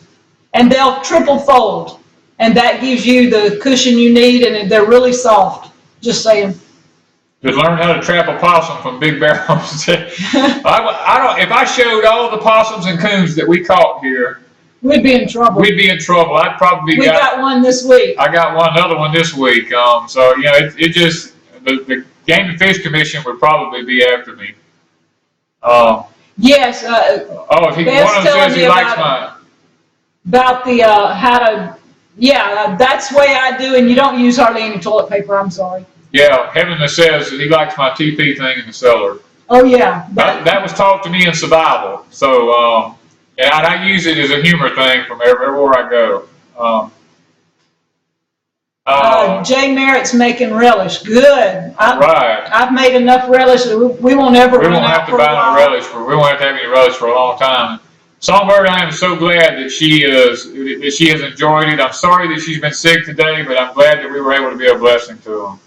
And they'll triple fold. And that gives you the cushion you need, and they're really soft. Just saying. Just learned how to trap a possum from Big Bear Homestead. I don't. If I showed all the possums and coons that we caught here, we'd be in trouble. We'd be in trouble. I'd probably. We got one this week. I got another one this week. So you know, it just the Game and Fish Commission would probably be after me. Yes. One of them says he likes mine. About the how to. Yeah, that's the way I do, and you don't use hardly any toilet paper. I'm sorry. Yeah, Heaven says that he likes my TP thing in the cellar. Oh yeah. That was taught to me in survival. So and I use it as a humor thing from everywhere I go. Jay Merritt's making relish. Good. Right. I've made enough relish that we won't ever run out for a while. We won't have to have any relish for a long time. Songbird, I am so glad that she has enjoyed it. I'm sorry that she's been sick today, but I'm glad that we were able to be a blessing to her.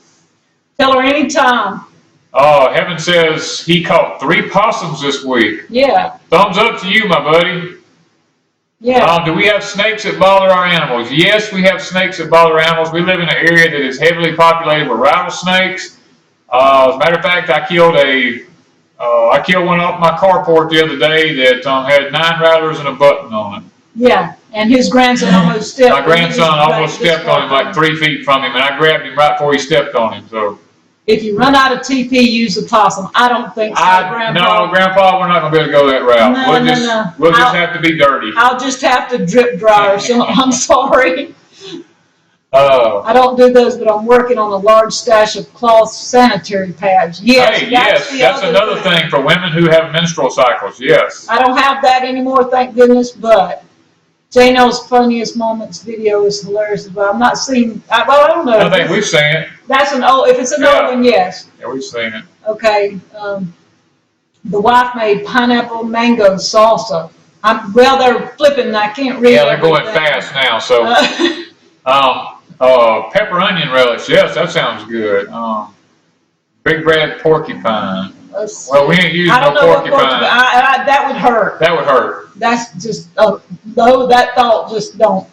Tell her anytime. Oh, Heaven says he caught 3 possums this week. Yeah. Thumbs up to you, my buddy. Yeah. Do we have snakes that bother our animals? Yes, we have snakes that bother animals. We live in an area that is heavily populated with rattlesnakes. As a matter of fact, I killed one off my carport the other day that had 9 rattlers and a button on it. Yeah, and his grandson almost stepped. My grandson almost stepped on him like 3 feet from him, and I grabbed him right before he stepped on him. So. If you run out of TP, use the possum. I don't think so, Grandpa. No, Grandpa, we're not going to be able to go that route. No. We'll just have to be dirty. I'll just have to drip dry or something. I'm sorry. I don't do those, but I'm working on a large stash of cloth sanitary pads. Yes, that's another thing for women who have menstrual cycles. Yes. I don't have that anymore, thank goodness, but J-No's funniest moments video is hilarious as well. I'm not seeing, I don't know. I think we've seen it. That's if it's an old one, yes. Yeah, we've seen it. Okay. The wife made pineapple mango salsa. They're flipping, I can't read. Yeah, they're going fast now, so. Pepper onion relish, yes, that sounds good. Big red porcupine. Well, we ain't using no porcupine. That would hurt. That would hurt. That's just, that thought just don't.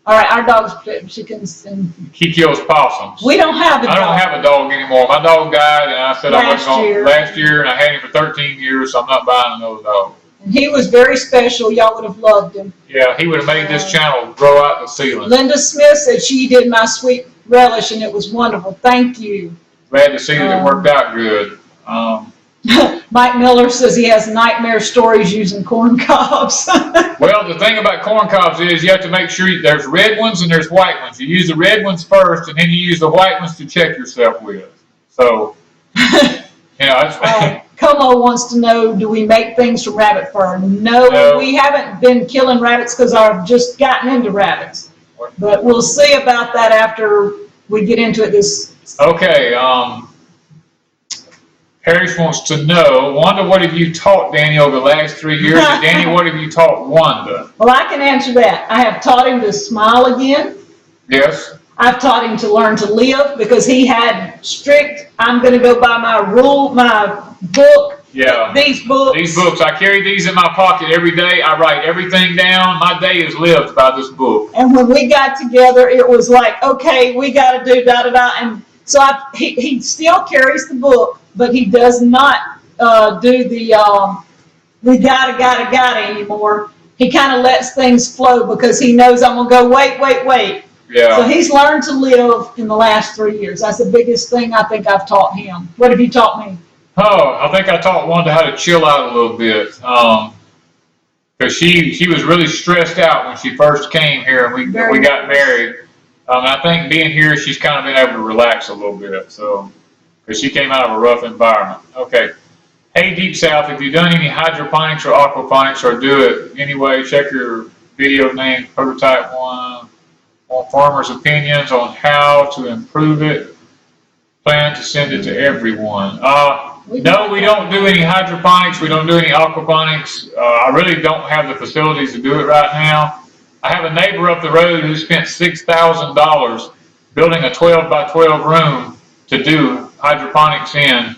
All right, our dog's chickens and. He kills possums. We don't have a dog. I don't have a dog anymore. My dog died, and I said I wasn't going to last year, and I had him for 13 years, so I'm not buying another dog. And he was very special. Y'all would have loved him. Yeah, he would have made this channel grow out the ceiling. Linda Smith said she did my sweet relish, and it was wonderful. Thank you. Glad to see that it worked out good. Mike Miller says he has nightmare stories using corn cobs. Well, the thing about corn cobs is you have to make sure there's red ones and there's white ones. You use the red ones first, and then you use the white ones to check yourself with. So, Como wants to know, do we make things from rabbit fur? No, we haven't been killing rabbits because I've just gotten into rabbits. But we'll see about that after we get into it. Okay, Parrish wants to know, Wanda, what have you taught Danny over the last 3 years? And Danny, what have you taught Wanda? Well, I can answer that. I have taught him to smile again. Yes. I've taught him to learn to live because he had strict, I'm going to go by my book. Yeah. These books. I carry these in my pocket every day. I write everything down. My day is lived by this book. And when we got together, it was like, okay, we got to do da-da-da. And so he still carries the book, but he does not do the we gotta anymore. He kind of lets things flow because he knows I'm going to go, wait. Yeah. So he's learned to live in the last 3 years. That's the biggest thing I think I've taught him. What have you taught me? Oh, I think I taught Wanda how to chill out a little bit. Because she was really stressed out when she first came here and we got married. I think being here, she's kind of been able to relax a little bit. So, because she came out of a rough environment. Okay. Hey, Deep South, have you done any hydroponics or aquaponics or do it anyway? Check your video name, Prototype 1. On farmers' opinions on how to improve it. Plan to send it to everyone. No, we don't do any hydroponics. We don't do any aquaponics. I really don't have the facilities to do it right now. I have a neighbor up the road who spent $6,000 building a 12 by 12 room to do hydroponics in.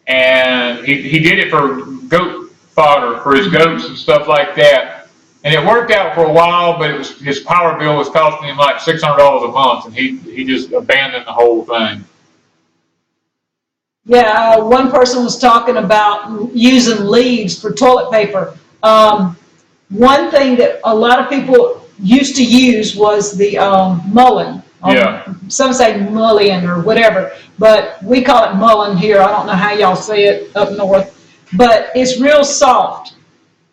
And he did it for goat fodder, for his goats and stuff like that. And it worked out for a while, but his power bill was costing him like $600 a month, and he just abandoned the whole thing. Yeah, one person was talking about using leaves for toilet paper. One thing that a lot of people used to use was the mullein. Yeah. Some say mullein or whatever, but we call it mullein here. I don't know how y'all say it up north, but it's real soft.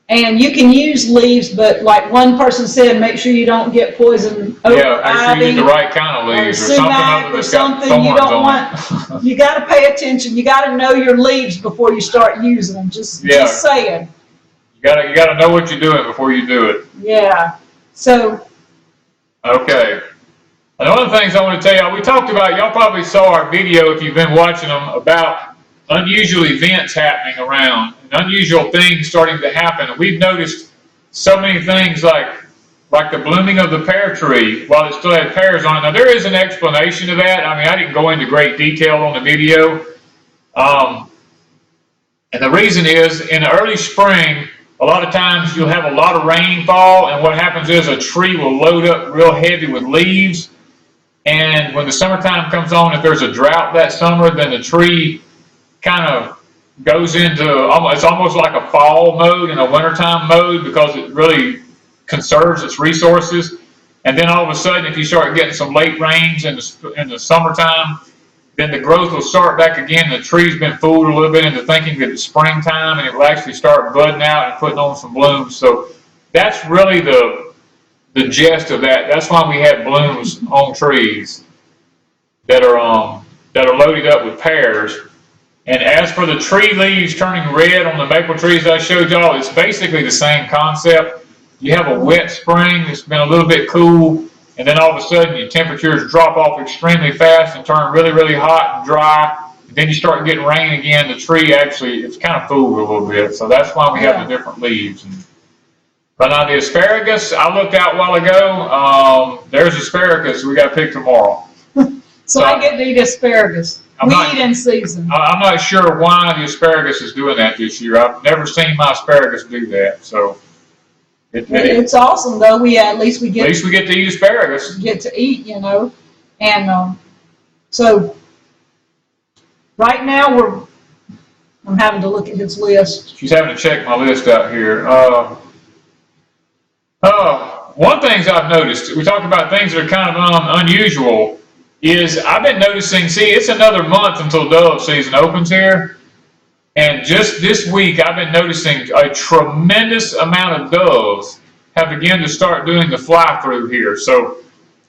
And you can use leaves, but like one person said, make sure you don't get poison oak, Yeah, make sure you use the right kind of leaves or something sumac that's got something you thorns don't on want. You got to pay attention. You got to know your leaves before you start using them. Just saying. You gotta know what you're doing before you do it. Yeah. So. Okay. And one of the things I want to tell y'all, we talked about, y'all probably saw our video if you've been watching them, about unusual events happening around and unusual things starting to happen. And we've noticed so many things like the blooming of the pear tree while it still had pears on it. Now, there is an explanation to that. I mean, I didn't go into great detail on the video. And the reason is, in the early spring, a lot of times you'll have a lot of rainfall, and what happens is a tree will load up real heavy with leaves. And when the summertime comes on, if there's a drought that summer, then the tree kind of goes into, it's almost like a fall mode and a wintertime mode because it really conserves its resources. And then all of a sudden, if you start getting some late rains in the summertime, then the growth will start back again. The tree's been fooled a little bit into thinking that it's springtime, and it will actually start budding out and putting on some blooms. So that's really the gist of that. That's why we have blooms on trees that are loaded up with pears. And as for the tree leaves turning red on the maple trees I showed y'all, it's basically the same concept. You have a wet spring, it's been a little bit cool, and then all of a sudden your temperatures drop off extremely fast and turn really, really hot and dry. And then you start getting rain again. The tree actually, it's kind of fooled a little bit. So that's why we have the different leaves. But now the asparagus, I looked out a while ago. There's asparagus we got to pick tomorrow. So I get to eat asparagus. Weed in season. I'm not sure why the asparagus is doing that this year. I've never seen my asparagus do that. So it's awesome though. At least we get to eat asparagus. Get to eat, and so right now I'm having to look at his list. She's having to check my list out here. One thing I've noticed, we talked about things that are kind of unusual, is I've been noticing, it's another month until dove season opens here, and just this week I've been noticing a tremendous amount of doves have begun to start doing the fly through here. So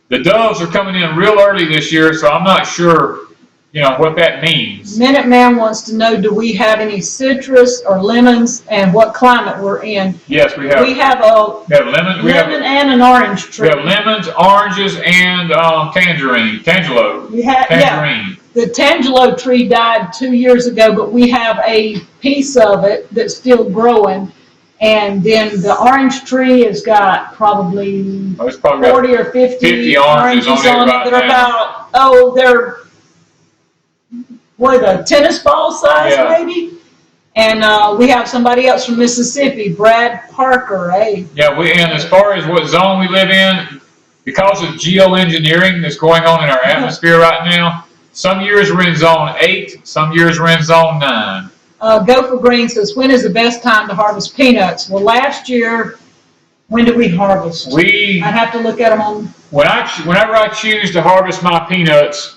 the doves are coming in real early this year, so I'm not sure what that means. Minuteman wants to know, do we have any citrus or lemons and what climate we're in? Yes, we have. We have lemon and an orange tree. We have lemons, oranges, and tangerine. Yeah, the tangelo tree died 2 years ago, but we have a piece of it that's still growing. And then the orange tree has got probably 40 or 50 oranges on it right that are about, they're a tennis ball size maybe. And we have somebody else from Mississippi, Brad Parker, Yeah, and as far as what zone we live in, because of geoengineering that's going on in our atmosphere right now, some years we're in zone 8, some years we're in zone 9. Gopher Green says, when is the best time to harvest peanuts? Well, last year, when did we harvest? I have to look at them on. Whenever I choose to harvest my peanuts,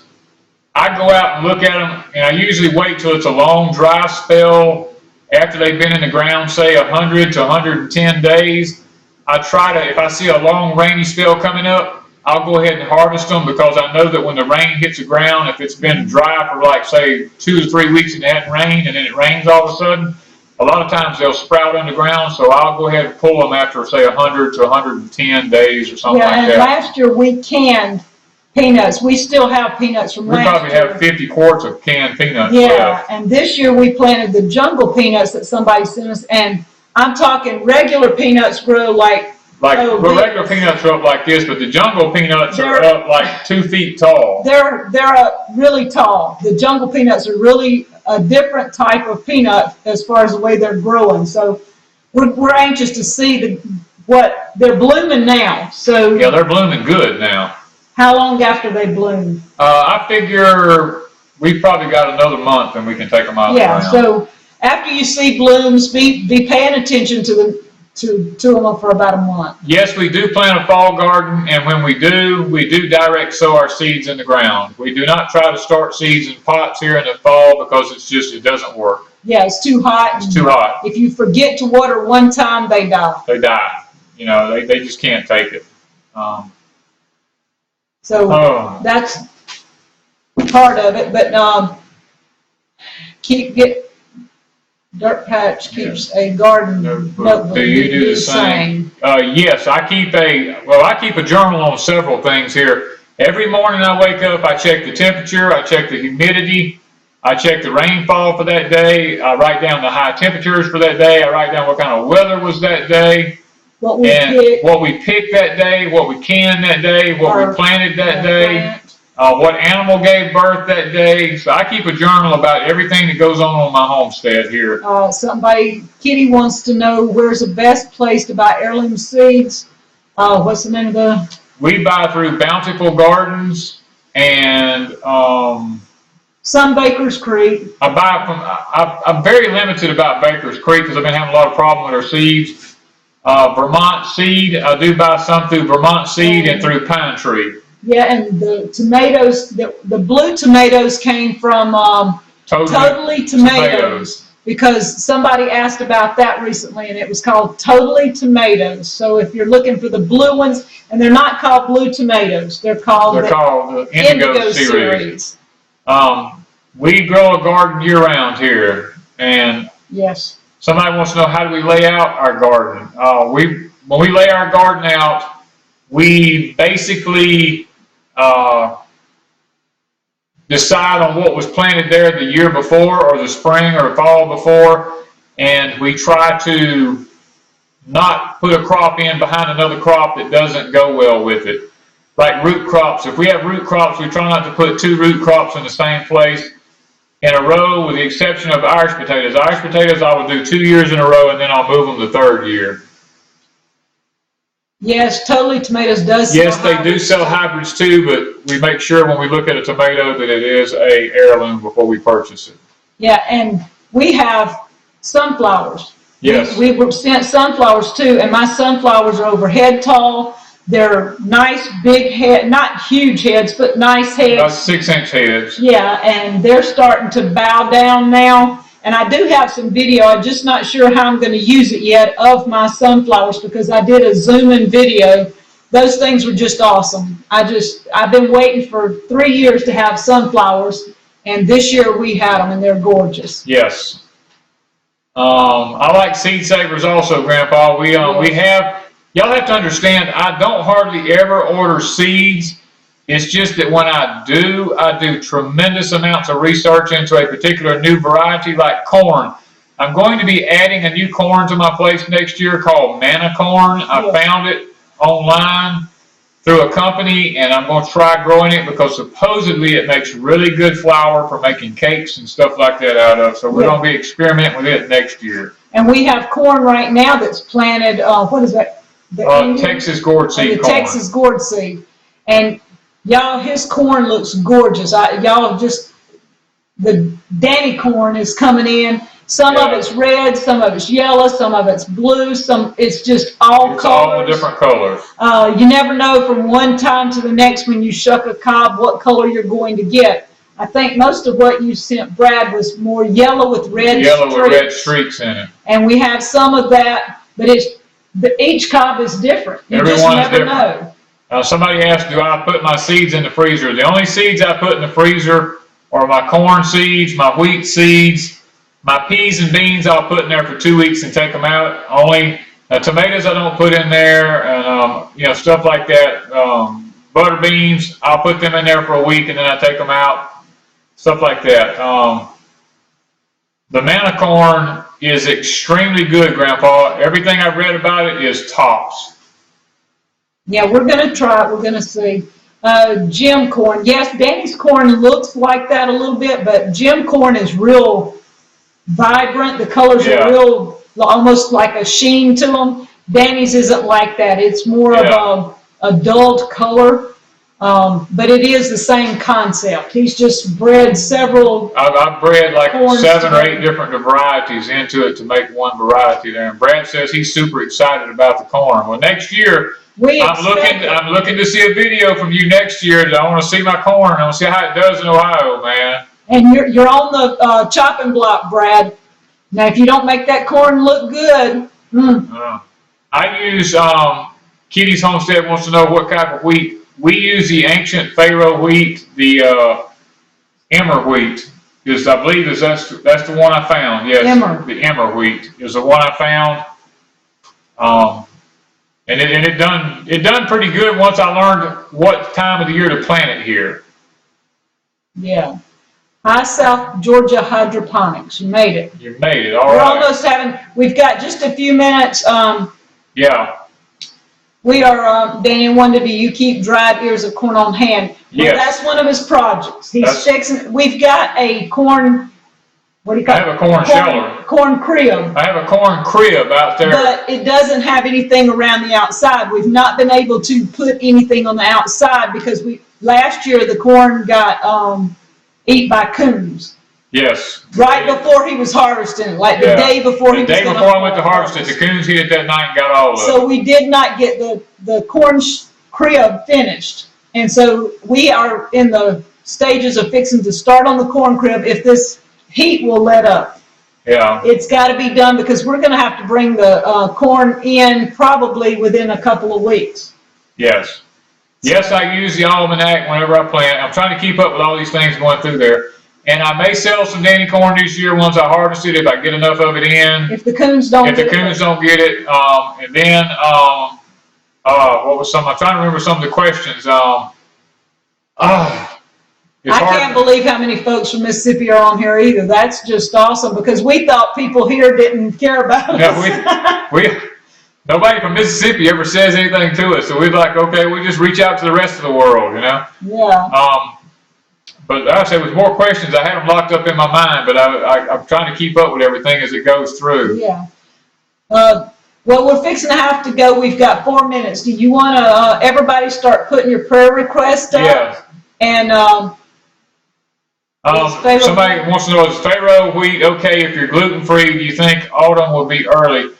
I go out and look at them, and I usually wait till it's a long dry spell after they've been in the ground, say 100 to 110 days. I try to, if I see a long rainy spell coming up, I'll go ahead and harvest them because I know that when the rain hits the ground, if it's been dry for say 2 to 3 weeks and it hadn't rained and then it rains all of a sudden, a lot of times they'll sprout underground, so I'll go ahead and pull them after say 100 to 110 days or something like that. Yeah, and last year we canned peanuts. We still have peanuts from last year. We probably have 50 quarts of canned peanuts left. And this year we planted the jungle peanuts that somebody sent us, and I'm talking regular peanuts grow regular peanuts are up like this, but the jungle peanuts are up like 2 feet tall. They're really tall. The jungle peanuts are really a different type of peanut as far as the way they're growing. So we're anxious to see what they're blooming now. So yeah, they're blooming good now. How long after they bloom? I figure we've probably got another month and we can take them out of the Yeah, ground. so after you see blooms, be paying attention to them for about a month. Yes, we do plant a fall garden, and when we do direct sow our seeds in the ground. We do not try to start seeds in pots here in the fall because it doesn't work. Yeah, it's too hot. It's too hot. If you forget to water one time, they die. They die. You know, they just can't take it. That's part of it, but Dirt Patch keeps a garden notebook. Do you do the same? Yes, I keep a journal on several things here. Every morning I wake up, I check the temperature, I check the humidity, I check the rainfall for that day, I write down the high temperatures for that day, I write down what kind of weather was that day, what we picked that day, what we canned that day, what we planted that day. What animal gave birth that day. So I keep a journal about everything that goes on my homestead here. Kitty wants to know where's the best place to buy heirloom seeds. What's the name of the? We buy through Bountiful Gardens and some Baker's Creek. I buy from. I'm very limited about Baker's Creek because I've been having a lot of problem with our seeds. Vermont Seed. I do buy some through Vermont Seed and through Pine Tree. Yeah, and the tomatoes, the blue tomatoes came from Totally Tomatoes, because somebody asked about that recently, and it was called Totally Tomatoes. So if you're looking for the blue ones, and they're not called blue tomatoes, they're called the Indigo series. We grow a garden year-round here, and yes, somebody wants to know how do we lay out our garden. When we lay our garden out, we basically decide on what was planted there the year before or the spring or fall before, and we try to not put a crop in behind another crop that doesn't go well with it. Like root crops. If we have root crops, we try not to put two root crops in the same place in a row, with the exception of Irish potatoes. Irish potatoes I will do 2 years in a row, and then I'll move them the third year. Yes, Totally Tomatoes does. Yes, they do sell hybrids too, but we make sure when we look at a tomato that it is a heirloom before we purchase it. Yeah, and we have sunflowers. Yes. We were sent sunflowers too, and my sunflowers are over head tall. They're nice big head, not huge heads, but nice heads. About 6-inch heads. Yeah, and they're starting to bow down now. And I do have some video, I'm just not sure how I'm going to use it yet, of my sunflowers, because I did a zoom-in video. Those things were just awesome. I've been waiting for 3 years to have sunflowers, and this year we had them, and they're gorgeous. Yes. I like seed savers also, Grandpa. Y'all have to understand, I don't hardly ever order seeds. It's just that when I do tremendous amounts of research into a particular new variety like corn. I'm going to be adding a new corn to my place next year called Manna Corn. I found it online through a company, and I'm going to try growing it because supposedly it makes really good flour for making cakes and stuff like that out of. So we're going to be experimenting with it next year. And we have corn right now that's planted, what is that? Texas gourd seed corn. Texas gourd seed. And y'all, his corn looks gorgeous. The Danny corn is coming in. Some of it's red, some of it's yellow, some of it's blue, it's just all colors. All different colors. You never know from one time to the next when you shuck a cob what color you're going to get. I think most of what you sent Brad was more yellow with red streaks. Yellow with red streaks in it. And we have some of that, but each cob is different. Everyone's just never know. Somebody asked, do I put my seeds in the freezer? The only seeds I put in the freezer are my corn seeds, my wheat seeds, my peas and beans I'll put in there for 2 weeks and take them out. Only tomatoes I don't put in there, and stuff like that. Butter beans, I'll put them in there for a week and then I take them out. Stuff like that. The Manna corn is extremely good, Grandpa. Everything I've read about it is tops. Yeah, we're going to try it. We're going to see. Gem corn. Yes, Danny's corn looks like that a little bit, but gem corn is real vibrant. The colors are real, almost like a sheen to them. Danny's isn't like that. It's more of a dulled color. But it is the same concept. He's just bred several. I've bred like corns 7 or 8 together. different varieties into it to make one variety there. And Brad says he's super excited about the corn. Well, next year, I'm looking to see a video from you next year. I want to see my corn. I want to see how it does in Ohio, man. And you're on the chopping block, Brad. Now, if you don't make that corn look good, I use Kitty's Homestead wants to know what type of wheat. We use the ancient Pharaoh wheat, the emmer wheat. Is I believe that's the one I found. Yes, the emmer wheat is the one I found. And it done pretty good once I learned what time of the year to plant it here. Yeah. High South Georgia hydroponics. You made it. You made it. All We're right. almost we've got just a few minutes. Yeah. We are, Danny and Wanda, do you keep dried ears of corn on hand? Well, Yes. that's one of his projects. He's fixing, we've got a corn, what do you call it? I have a corn sheller. Corn crib. I have a corn crib out there. But it doesn't have anything around the outside. We've not been able to put anything on the outside because last year the corn got eaten by coons. Yes. Right before he was harvesting, like the day before he was going to harvest. The day before I went to harvest it, the coons hit it that night and got all of it. So we did not get the corn crib finished. And so we are in the stages of fixing to start on the corn crib if this heat will let up. Yeah. It's got to be done because we're going to have to bring the corn in probably within a couple of weeks. Yes. Yes, I use the almanac whenever I plant. I'm trying to keep up with all these things going through there. And I may sell some Danny corn this year once I harvest it if I get enough of it in. If the coons don't get it. And then, what was some? I'm trying to remember some of the questions. I can't believe how many folks from Mississippi are on here either. That's just awesome because we thought people here didn't care about us. Nobody from Mississippi ever says anything to us, so we're like, okay, we just reach out to the rest of the world, you know? Yeah. But like I said, with more questions, I had them locked up in my mind, but I'm trying to keep up with everything as it goes through. Yeah. Well, we're fixing to have to go. We've got 4 minutes. Do you want to, everybody start putting your prayer request up? Yeah. And, somebody wants to know, is Pharaoh wheat okay if you're gluten-free? Do you think autumn will be early?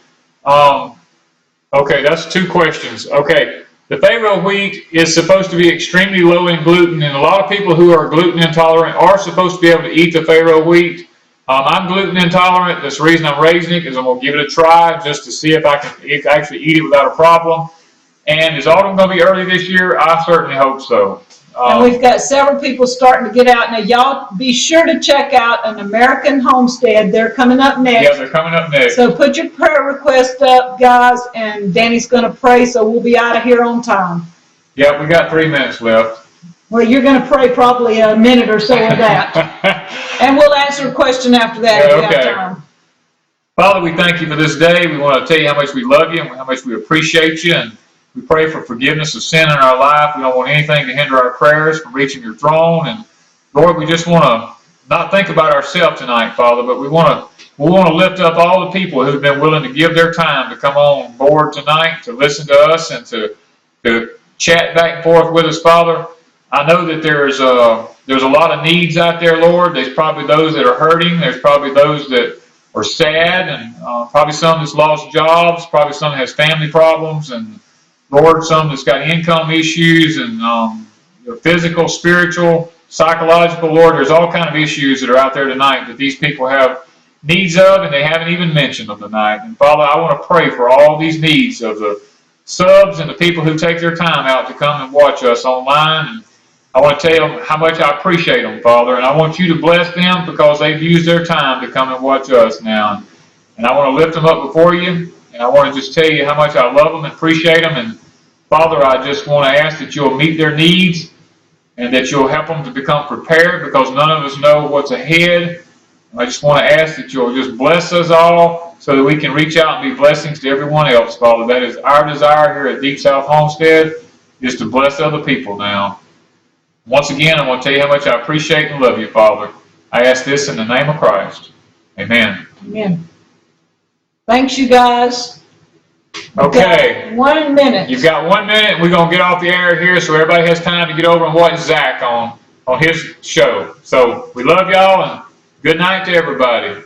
Okay, that's 2 questions. Okay. The Pharaoh wheat is supposed to be extremely low in gluten, and a lot of people who are gluten intolerant are supposed to be able to eat the Pharaoh wheat. I'm gluten intolerant. That's the reason I'm raising it, because I'm going to give it a try just to see if I can actually eat it without a problem. And is autumn going to be early this year? I certainly hope so. And we've got several people starting to get out. Now, y'all be sure to check out an American Homestead. They're coming up next. Yeah, they're coming up next. So put your prayer request up, guys, and Danny's going to pray, so we'll be out of here on time. Yeah, we got 3 minutes left. Well, you're going to pray probably a minute or so of that. And we'll answer a question after that if we have time. Father, we thank you for this day. We want to tell you how much we love you and how much we appreciate you. And we pray for forgiveness of sin in our life. We don't want anything to hinder our prayers from reaching your throne. And Lord, we just want to not think about ourselves tonight, Father, but we want to lift up all the people who've been willing to give their time to come on board tonight, to listen to us and to chat back and forth with us, Father. I know that there's a lot of needs out there, Lord. There's probably those that are hurting. There's probably those that are sad, and probably some that's lost jobs, probably some that has family problems, and Lord, some that's got income issues and physical, spiritual, psychological. Lord, there's all kinds of issues that are out there tonight that these people have needs of, and they haven't even mentioned them tonight. And Father, I want to pray for all these needs of the subs and the people who take their time out to come and watch us online. And I want to tell them how much I appreciate them, Father, and I want you to bless them because they've used their time to come and watch us now. And I want to lift them up before you, and I want to just tell you how much I love them and appreciate them. And Father, I just want to ask that you'll meet their needs and that you'll help them to become prepared, because none of us know what's ahead. And I just want to ask that you'll just bless us all so that we can reach out and be blessings to everyone else, Father. That is our desire here at Deep South Homestead, is to bless other people now. Once again, I want to tell you how much I appreciate and love you, Father. I ask this in the name of Christ. Amen. Amen. Thanks, you guys. Okay. 1 minute. You've got 1 minute. We're going to get off the air here so everybody has time to get over and watch Zach on his show. So we love y'all and good night to everybody.